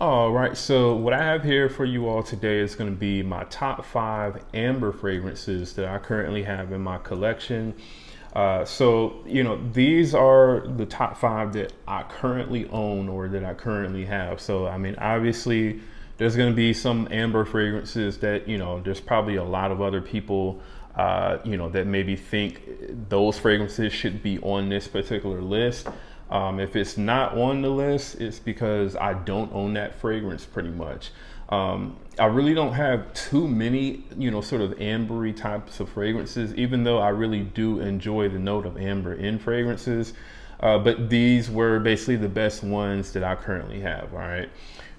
All right, so what I have here for you all today is going to be my top 5 amber fragrances that I currently have in my collection. These are the top 5 that I currently own or that I currently have. So, I mean, obviously, there's going to be some amber fragrances that, there's probably a lot of other people, that maybe think those fragrances should be on this particular list. If it's not on the list, it's because I don't own that fragrance pretty much. I really don't have too many, sort of ambery types of fragrances, even though I really do enjoy the note of amber in fragrances. But these were basically the best ones that I currently have, all right?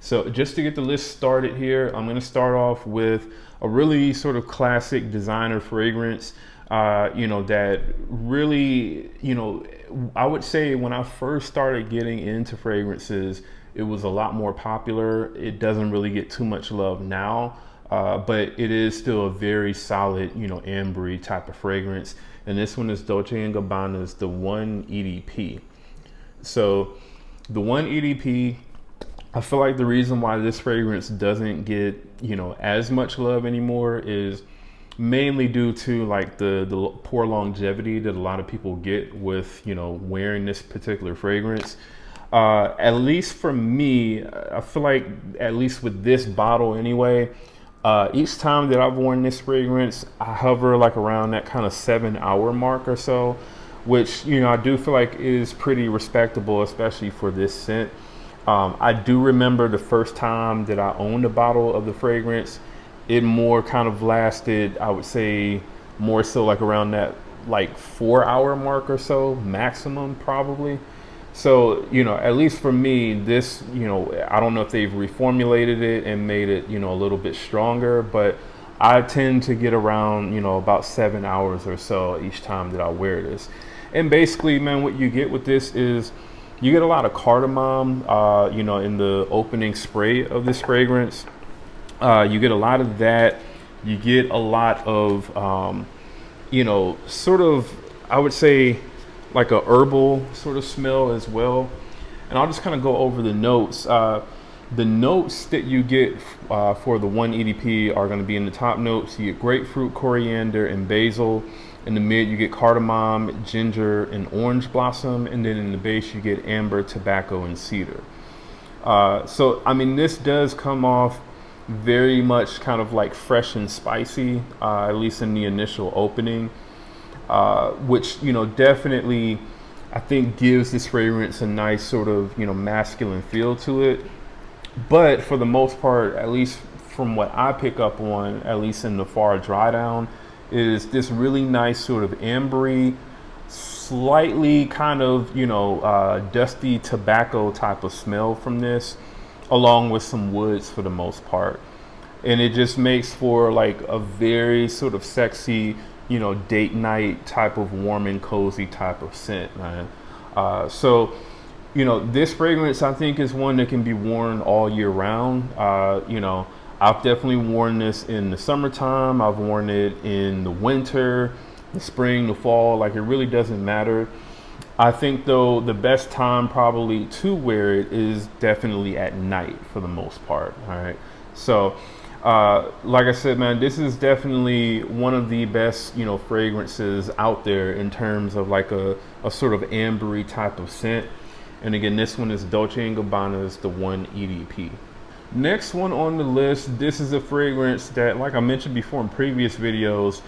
So just to get the list started here, I'm gonna start off with a really sort of classic designer fragrance, that really, I would say when I first started getting into fragrances, it was a lot more popular. It doesn't really get too much love now, but it is still a very solid, ambery type of fragrance. And this one is Dolce & Gabbana's the One EDP. So the One EDP, I feel like the reason why this fragrance doesn't get, as much love anymore is mainly due to like the poor longevity that a lot of people get with, wearing this particular fragrance. At least for me, I feel like at least with this bottle anyway, each time that I've worn this fragrance, I hover like around that kind of 7-hour mark or so, which, I do feel like is pretty respectable, especially for this scent. I do remember the first time that I owned a bottle of the fragrance, it more kind of lasted, I would say, more so like around that like 4-hour mark or so, maximum probably. So, at least for me, this, I don't know if they've reformulated it and made it, a little bit stronger, but I tend to get around, about 7 hours or so each time that I wear this. And basically, man, what you get with this is you get a lot of cardamom, in the opening spray of this fragrance. You get a lot of that. You get a lot of, sort of, I would say, like a herbal sort of smell as well. And I'll just kind of go over the notes. The notes that you get for the One EDP are going to be in the top notes. You get grapefruit, coriander, and basil. In the mid, you get cardamom, ginger, and orange blossom. And then in the base, you get amber, tobacco, and cedar. So, I mean, this does come off very much kind of like fresh and spicy, at least in the initial opening, which, definitely I think gives this fragrance a nice sort of, masculine feel to it. But for the most part, at least from what I pick up on, at least in the far dry down, is this really nice sort of ambery, slightly kind of, dusty tobacco type of smell from this, along with some woods for the most part. And it just makes for like a very sort of sexy, date night type of warm and cozy type of scent, man. This fragrance I think is one that can be worn all year round. I've definitely worn this in the summertime. I've worn it in the winter, the spring, the fall, like it really doesn't matter. I think though the best time probably to wear it is definitely at night for the most part. All right. So, like I said, man, this is definitely one of the best, fragrances out there in terms of like a sort of ambery type of scent. And again, this one is Dolce & Gabbana's the One EDP. Next one on the list, this is a fragrance that, like I mentioned before in previous videos,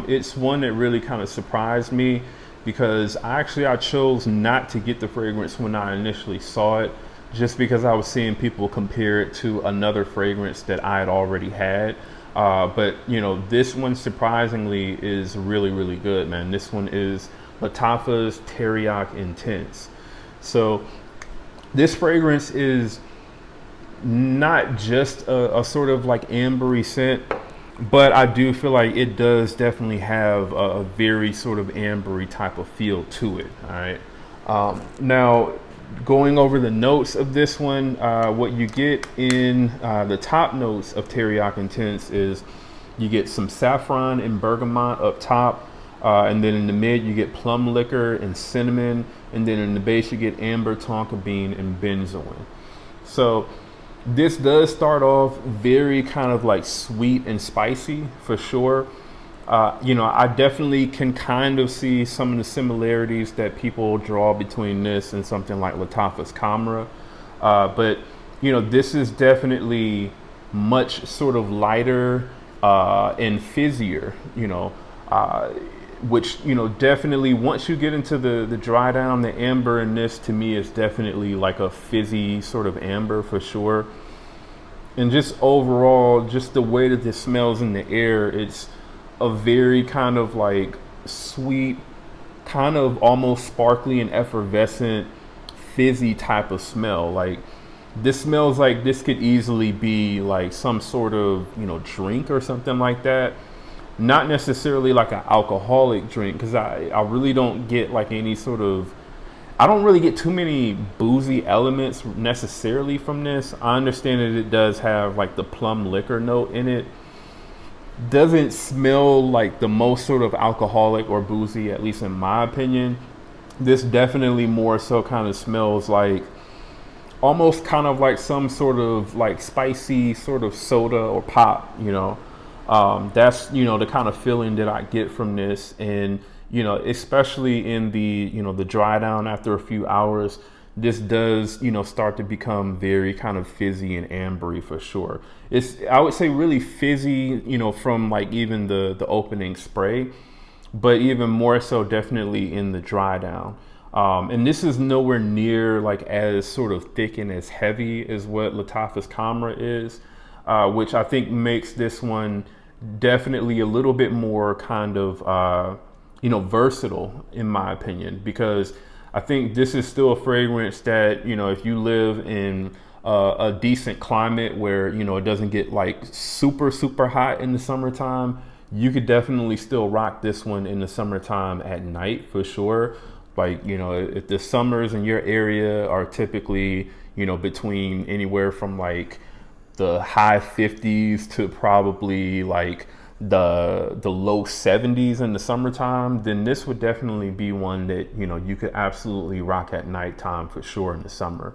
it's one that really kind of surprised me because I chose not to get the fragrance when I initially saw it, just because I was seeing people compare it to another fragrance that I had already had. But this one surprisingly is really, really good, man. This one is Lattafa's Teriaq Intense. So this fragrance is not just a sort of like ambery scent, but I do feel like it does definitely have a very sort of ambery type of feel to it. All right. Now, going over the notes of this one, what you get in the top notes of Teriaq Intense is you get some saffron and bergamot up top, and then in the mid you get plum liquor and cinnamon, and then in the base you get amber, tonka bean, and benzoin. So This does start off very kind of like sweet and spicy for sure. I definitely can kind of see some of the similarities that people draw between this and something like Lattafa's Camera. But, this is definitely much sort of lighter and fizzier, uh, which, definitely once you get into the dry down, the amber in this to me is definitely like a fizzy sort of amber for sure. And just overall, just the way that this smells in the air, it's a very kind of like sweet, kind of almost sparkly and effervescent, fizzy type of smell. Like this smells like this could easily be like some sort of, drink or something like that. Not necessarily like an alcoholic drink, because I really don't get like any sort of, I don't really get too many boozy elements necessarily from this. I understand that it does have like the plum liquor note in it. Doesn't smell like the most sort of alcoholic or boozy, at least in my opinion. This definitely more so kind of smells like almost kind of like some sort of like spicy sort of soda or pop. That's the kind of feeling that I get from this. And especially in the dry down after a few hours, this does start to become very kind of fizzy and ambery for sure. It's, I would say, really fizzy from like even the opening spray, but even more so definitely in the dry down. And this is nowhere near like as sort of thick and as heavy as what Lattafa's Camera is, which I think makes this one definitely a little bit more kind of versatile in my opinion, because I think this is still a fragrance that if you live in a decent climate where it doesn't get like super hot in the summertime, you could definitely still rock this one in the summertime at night for sure. Like if the summers in your area are typically between anywhere from like the high 50s to probably like the low 70s in the summertime, then this would definitely be one that you could absolutely rock at nighttime for sure in the summer.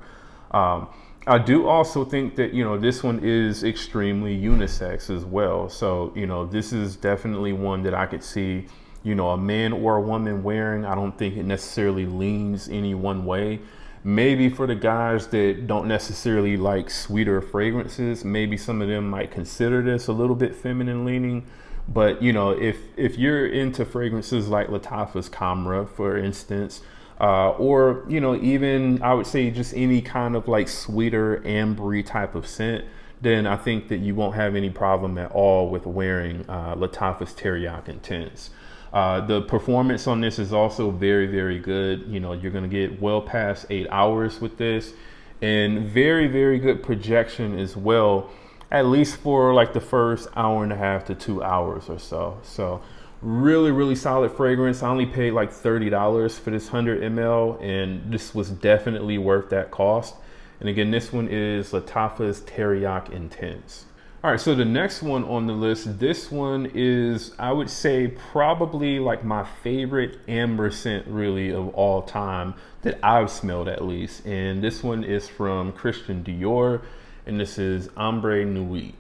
I do also think that this one is extremely unisex as well. So this is definitely one that I could see a man or a woman wearing. I don't think it necessarily leans any one way. Maybe for the guys that don't necessarily like sweeter fragrances, maybe some of them might consider this a little bit feminine leaning. But if you're into fragrances like Lattafa's Camera, for instance, or even I would say just any kind of like sweeter ambery type of scent, then I think that you won't have any problem at all with wearing Lattafa's Teriaq Intense. The performance on this is also very, very good. You're going to get well past 8 hours with this, and very, very good projection as well, at least for like the first hour and a half to 2 hours or so. So really, really solid fragrance. I only paid like $30 for this 100 ml, and this was definitely worth that cost. And again, this one is Lattafa's Teriaq Intense. All right, so the next one on the list, this one is, I would say, probably like my favorite amber scent really of all time that I've smelled at least. And this one is from Christian Dior, and this is Ambre Nuit.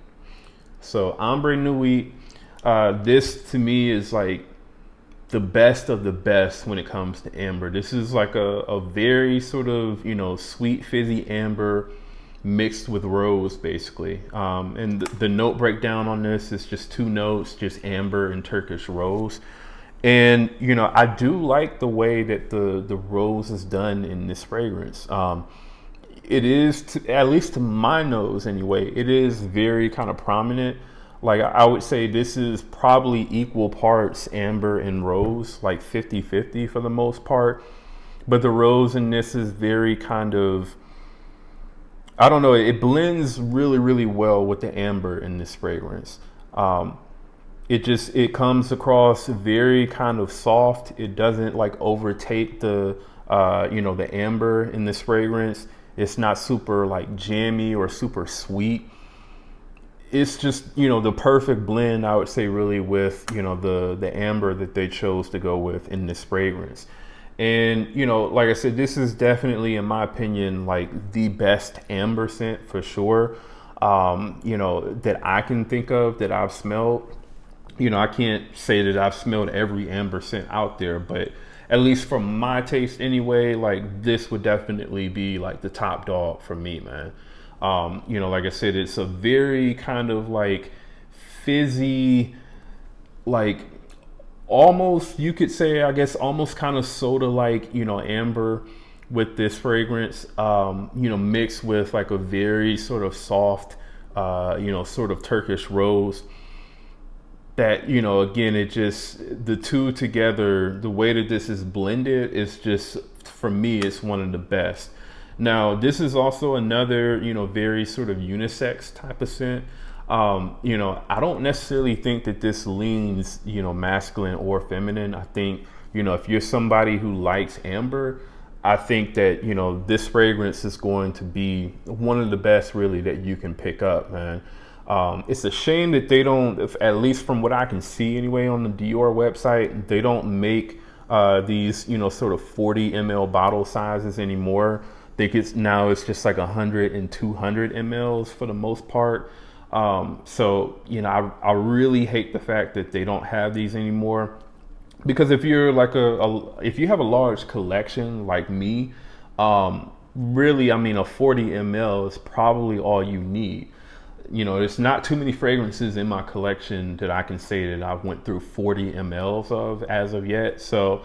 So Ambre Nuit, this to me is like the best of the best when it comes to amber. This is like a very sort of, sweet, fizzy amber mixed with rose basically. And the note breakdown on this is just 2 notes, just amber and Turkish rose. And I do like the way that the rose is done in this fragrance. It is, at least to my nose anyway, it is very kind of prominent. Like I would say this is probably equal parts amber and rose, like 50-50 for the most part. But the rose in this is very kind of, I don't know, it blends really, really well with the amber in this fragrance. It comes across very kind of soft. It doesn't like overtake the amber in this fragrance. It's not super like jammy or super sweet. It's just, the perfect blend, I would say, really with, the amber that they chose to go with in this fragrance. And, you know, like I said, this is definitely, in my opinion, like the best amber scent for sure, you know, that I can think of that I've smelled. You know, I can't say that I've smelled every amber scent out there, but at least from my taste anyway, like this would definitely be like the top dog for me, man. You know, like I said, it's a very kind of like fizzy, like almost, you could say, I guess, almost kind of soda like, you know, amber with this fragrance, you know, mixed with like a very sort of soft, you know, sort of Turkish rose. That, you know, again, it just, the two together, the way that this is blended is just, for me, it's one of the best. Now, this is also another, you know, very sort of unisex type of scent. You know, I don't necessarily think that this leans, you know, masculine or feminine. I think, you know, if you're somebody who likes amber, I think that, you know, this fragrance is going to be one of the best really that you can pick up, man. It's a shame that they don't, at least from what I can see anyway on the Dior website, they don't make these, you know, sort of 40 ml bottle sizes anymore. I think it's now it's just like 100 and 200 mLs for the most part. So, you know, I really hate the fact that they don't have these anymore, because if you're like if you have a large collection like me, really, I mean, a 40 ml is probably all you need. You know, there's not too many fragrances in my collection that I can say that I've went through 40 mLs of as of yet. So,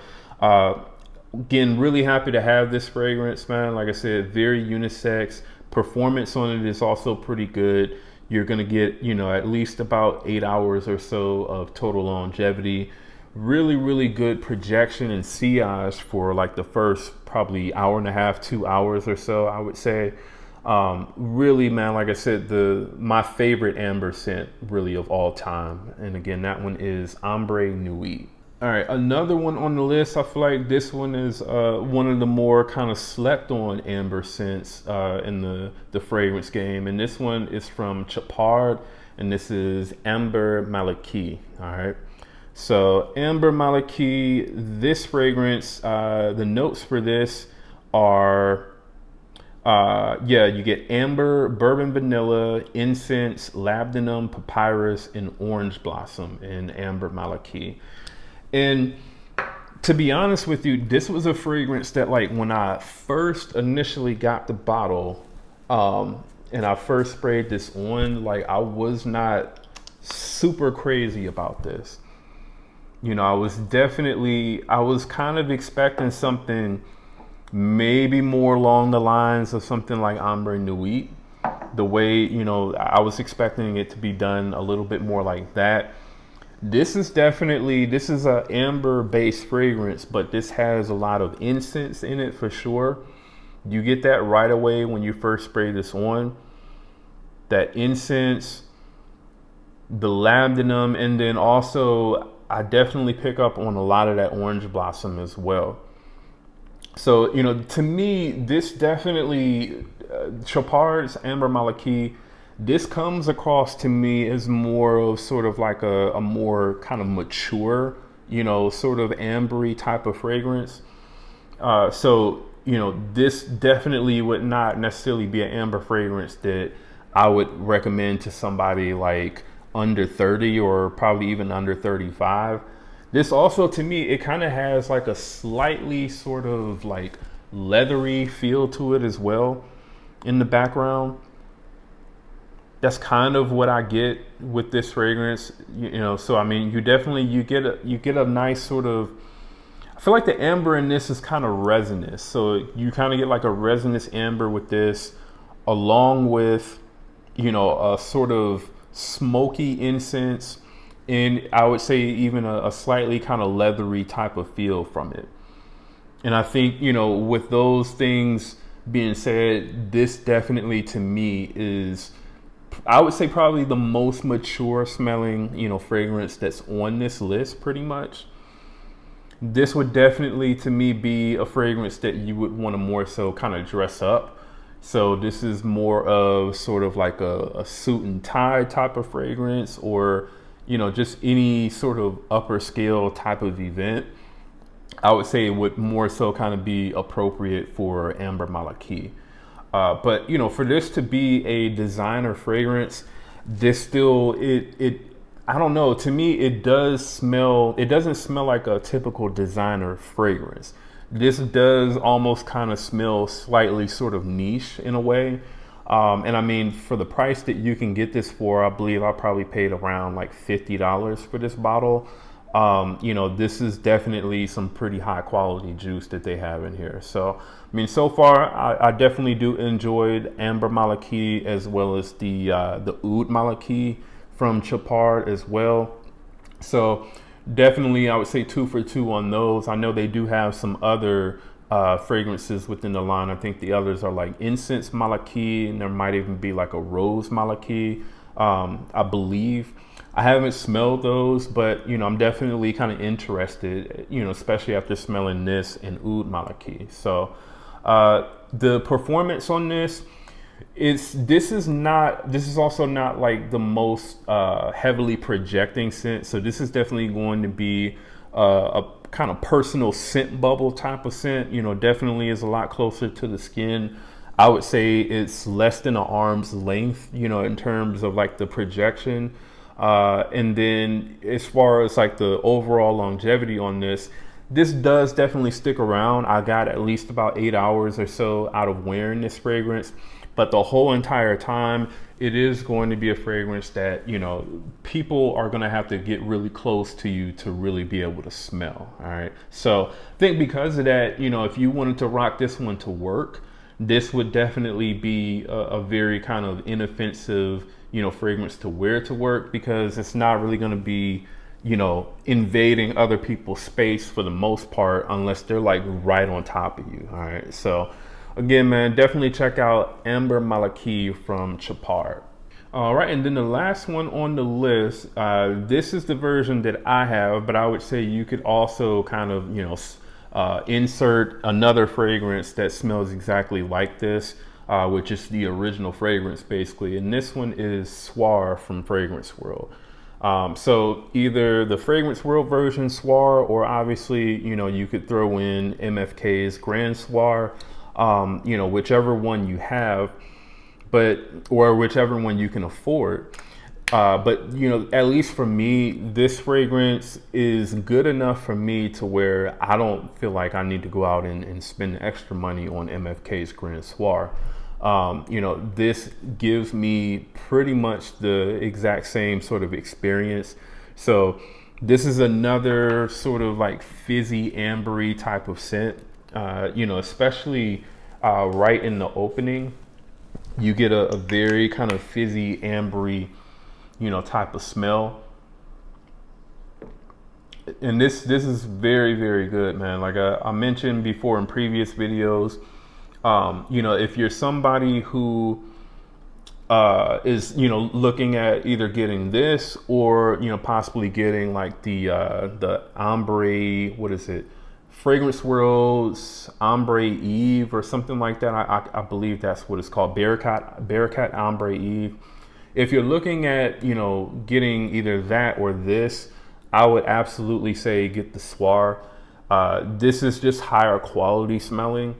again, really happy to have this fragrance, man. Like I said, very unisex. Performance on it is also pretty good. You're gonna get, you know, at least about 8 hours or so of total longevity. Really, really good projection and sillage for like the first probably hour and a half, 2 hours or so, I would say. Really, man, like I said, my favorite amber scent really of all time. And again, that one is Ambre Nuit. All right, another one on the list. I feel like this one is one of the more kind of slept on amber scents in the fragrance game. And this one is from Chopard, and this is Ambre Malaki. All right. So Ambre Malaki, this fragrance, the notes for this are, yeah, you get amber, bourbon vanilla, incense, labdanum, papyrus, and orange blossom in Ambre Malaki. And to be honest with you, this was a fragrance that, like, when I first initially got the bottle, and I first sprayed this on, like, I was not super crazy about this. You know, I was kind of expecting something maybe more along the lines of something like Ambre Nuit. The way, you know, I was expecting it to be done a little bit more like that. This is a amber based fragrance, but this has a lot of incense in it for sure. You get that right away when you first spray this on. That incense, the labdanum, and then also I definitely pick up on a lot of that orange blossom as well. So, you know, to me, this definitely, Chopard's Ambre Malaki, this comes across to me as more of sort of like a more kind of mature, you know, sort of ambery type of fragrance. So, you know, this definitely would not necessarily be an amber fragrance that I would recommend to somebody like under 30 or probably even under 35. This also, to me, it kind of has like a slightly sort of like leathery feel to it as well in the background. That's kind of what I get with this fragrance, you know. So I mean, you get a nice sort of, I feel like the amber in this is kind of resinous. So you kind of get like a resinous amber with this, along with, you know, a sort of smoky incense, and I would say even a slightly kind of leathery type of feel from it. And I think, you know, with those things being said, this definitely to me is, I would say, probably the most mature smelling, you know, fragrance that's on this list pretty much. This would definitely to me be a fragrance that you would want to more so kind of dress up. So this is more of sort of like a suit and tie type of fragrance, or, you know, just any sort of upper scale type of event. I would say it would more so kind of be appropriate for Ambre Malaki. But you know, for this to be a designer fragrance, this still it I don't know. To me, it does smell. It doesn't smell like a typical designer fragrance. This does almost kind of smell slightly sort of niche in a way. And I mean, for the price that you can get this for, I believe I probably paid around like $50 for this bottle. You know, this is definitely some pretty high quality juice that they have in here. So, I mean, so far, I definitely do enjoyed Ambre Malaki as well as the Oud Malaki from Chapard as well. So definitely, I would say 2 for 2 on those. I know they do have some other fragrances within the line. I think the others are like Incense Malaki, and there might even be like a Rose Malaki, I believe. I haven't smelled those, but you know, I'm definitely kind of interested, you know, especially after smelling this and Oud Malaki. So the performance on this, this is also not like the most heavily projecting scent. So this is definitely going to be a kind of personal scent bubble type of scent. You know, definitely is a lot closer to the skin. I would say it's less than an arm's length, you know, in terms of like the projection. And then as far as like the overall longevity on this does definitely stick around. I got at least about 8 hours or so out of wearing this fragrance, but the whole entire time it is going to be a fragrance that, you know, people are going to have to get really close to you to really be able to smell. All right. So I think because of that, you know, if you wanted to rock this one to work, this would definitely be a very kind of inoffensive, you know, fragrance to wear to work, because it's not really going to be, you know, invading other people's space for the most part, unless they're like right on top of you. All right. So again, man, definitely check out Ambre Malaki from Chapard. All right, and then the last one on the list, this is the version that I have, but I would say you could also kind of, you know, insert another fragrance that smells exactly like this, which is the original fragrance basically. And this one is Soir from Fragrance World. So either the Fragrance World version Soir, or obviously, you know, you could throw in MFK's Grand Soir, you know, whichever one you have, or whichever one you can afford. But, you know, at least for me, this fragrance is good enough for me to where I don't feel like I need to go out and spend extra money on MFK's Grand Soir. You know, this gives me pretty much the exact same sort of experience. So this is another sort of like fizzy, ambery type of scent, you know, especially right in the opening. You get a very kind of fizzy, ambery, you know, type of smell. And this is very, very good, man. Like I mentioned before in previous videos, you know, if you're somebody who is, you know, looking at either getting this or, you know, possibly getting like the Ambre, what is it? Fragrance World's Ambre Eve or something like that. I believe that's what it's called. Bearcat Ambre Eve. If you're looking at, you know, getting either that or this, I would absolutely say get the Soir. This is just higher quality smelling.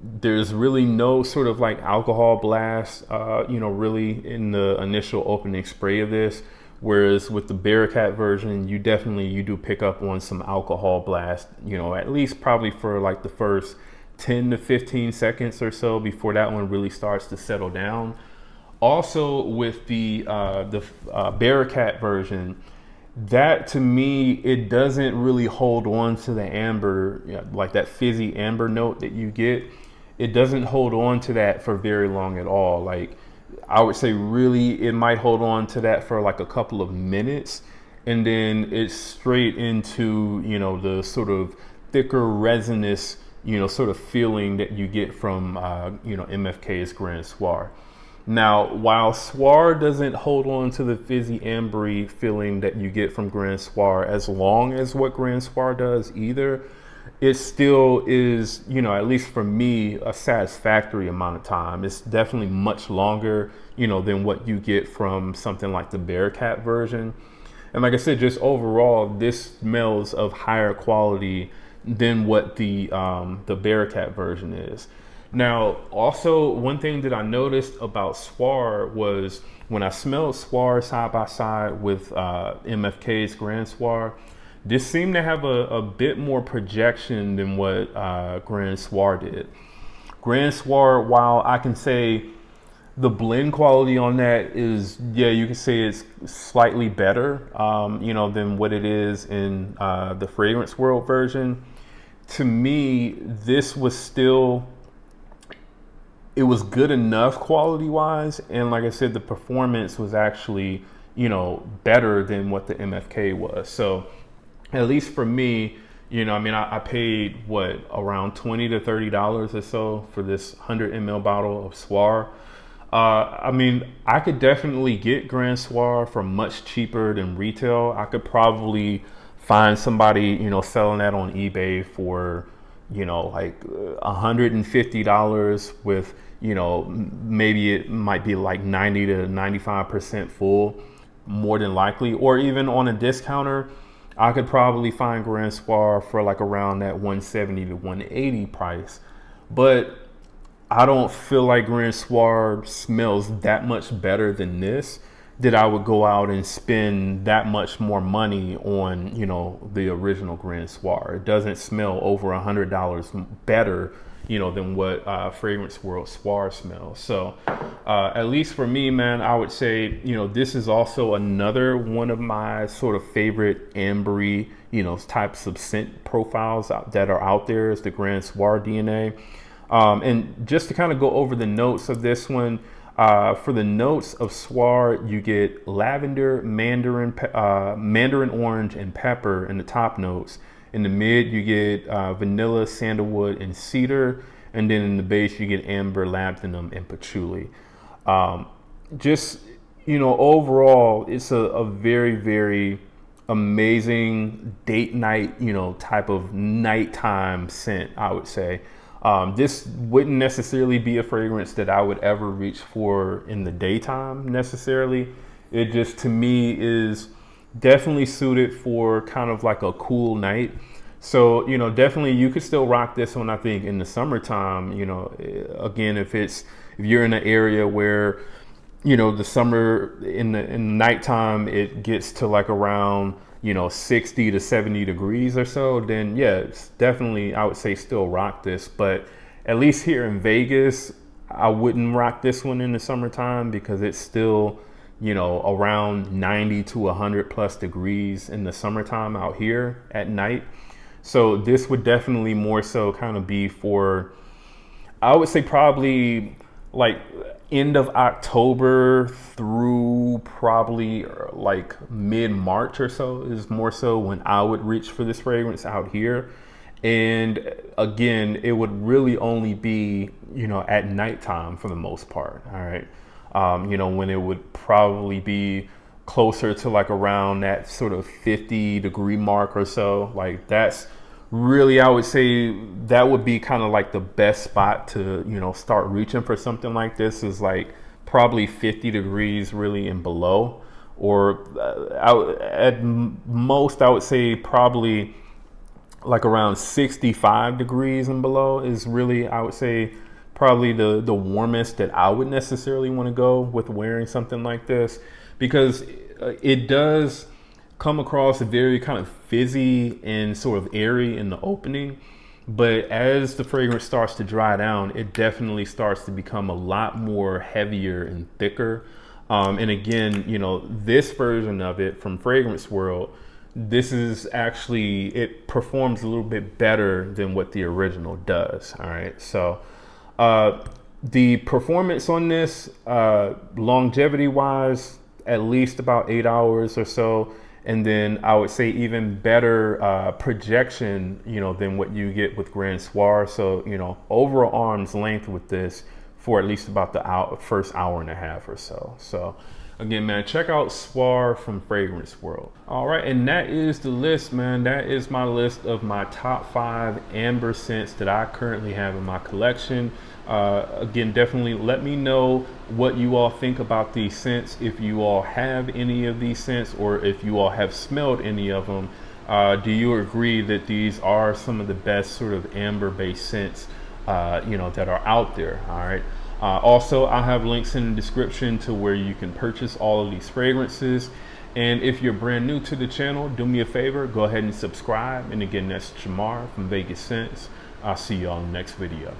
There's really no sort of like alcohol blast, you know, really in the initial opening spray of this. Whereas with the Bearcat version, you do pick up on some alcohol blast, you know, at least probably for like the first 10 to 15 seconds or so before that one really starts to settle down. Also with the Bearcat version, that to me, it doesn't really hold on to the amber, you know, like that fizzy amber note that you get. It doesn't hold on to that for very long at all. Like I would say really it might hold on to that for like a couple of minutes, and then it's straight into, you know, the sort of thicker resinous, you know, sort of feeling that you get from, you know, MFK's Grand Soir. Now, while Soir doesn't hold on to the fizzy ambery feeling that you get from Grand Soir as long as what Grand Soir does either, it still is, you know, at least for me, a satisfactory amount of time. It's definitely much longer, you know, than what you get from something like the Bearcat version. And like I said, just overall, this smells of higher quality, than what the Bearcat version is. Now, also one thing that I noticed about Soir was when I smelled Soir side by side with MFK's Grand Soir, this seemed to have a bit more projection than what Grand Soir did. Grand Soir, while I can say the blend quality on that is, yeah, you can say it's slightly better, than what it is in the Fragrance World version. To me, this was still, it was good enough quality wise. And like I said, the performance was actually, better than what the MFK was. So at least for me, I paid around $20 to $30 or so for this 100 ml bottle of Soir. I could definitely get Grand Soir for much cheaper than retail. I could probably find somebody, selling that on eBay for, like $150 with, maybe it might be like 90 to 95% full, more than likely, or even on a discounter. I could probably find Grand Soir for like around that 170 to 180 price. But I don't feel like Grand Soir smells that much better than this, that I would go out and spend that much more money on, the original Grand Soir. It doesn't smell over $100 better, than what Fragrance World Soir smells. So at least for me, man, I would say, this is also another one of my sort of favorite ambery, types of scent profiles that are out there, is the Grand Soir DNA. And just to kind of go over the notes of this one, for the notes of Soir, you get lavender, mandarin orange, and pepper in the top notes. In the mid, you get vanilla, sandalwood, and cedar. And then in the base, you get amber, labdanum, and patchouli. Overall, it's a very, very amazing date night, type of nighttime scent, I would say. This wouldn't necessarily be a fragrance that I would ever reach for in the daytime necessarily. It just, to me, is definitely suited for kind of like a cool night. So, definitely you could still rock this one, I think, in the summertime. Again, if you're in an area where, the summer in the nighttime, it gets to like around, 60 to 70 degrees or so, then yeah, it's definitely, I would say, still rock this. But at least here in Vegas, I wouldn't rock this one in the summertime because it's still, around 90 to 100 plus degrees in the summertime out here at night. So this would definitely more so kind of be for, I would say, probably like end of October through probably like mid-March or so is more so when I would reach for this fragrance out here. And again, it would really only be, at nighttime for the most part. All right. When it would probably be closer to like around that sort of 50 degree mark or so. Like that's really, I would say that would be kind of like the best spot to, start reaching for something like this, is like probably 50 degrees really and below, or at most, I would say probably like around 65 degrees and below is really, I would say, probably the warmest that I would necessarily want to go with wearing something like this, because it does come across very kind of fizzy and sort of airy in the opening. But as the fragrance starts to dry down, it definitely starts to become a lot more heavier and thicker. And again, this version of it from Fragrance World, this is actually, it performs a little bit better than what the original does. All right. So the performance on this, longevity wise, at least about 8 hours or so. And then I would say even better projection, than what you get with Grand Soir. So, over an arm's length with this for at least about the first hour and a half or so. So again, man, check out Soir from Fragrance World. All right, and that is the list, man. That is my list of my top 5 amber scents that I currently have in my collection. Again, definitely let me know what you all think about these scents. If you all have any of these scents, or if you all have smelled any of them, Do you agree that these are some of the best sort of amber based scents, that are out there? All right. Also, I'll have links in the description to where you can purchase all of these fragrances. And if you're brand new to the channel, do me a favor, go ahead and subscribe. And again, that's Jamar from Vegas Scents. I'll see you on the next video.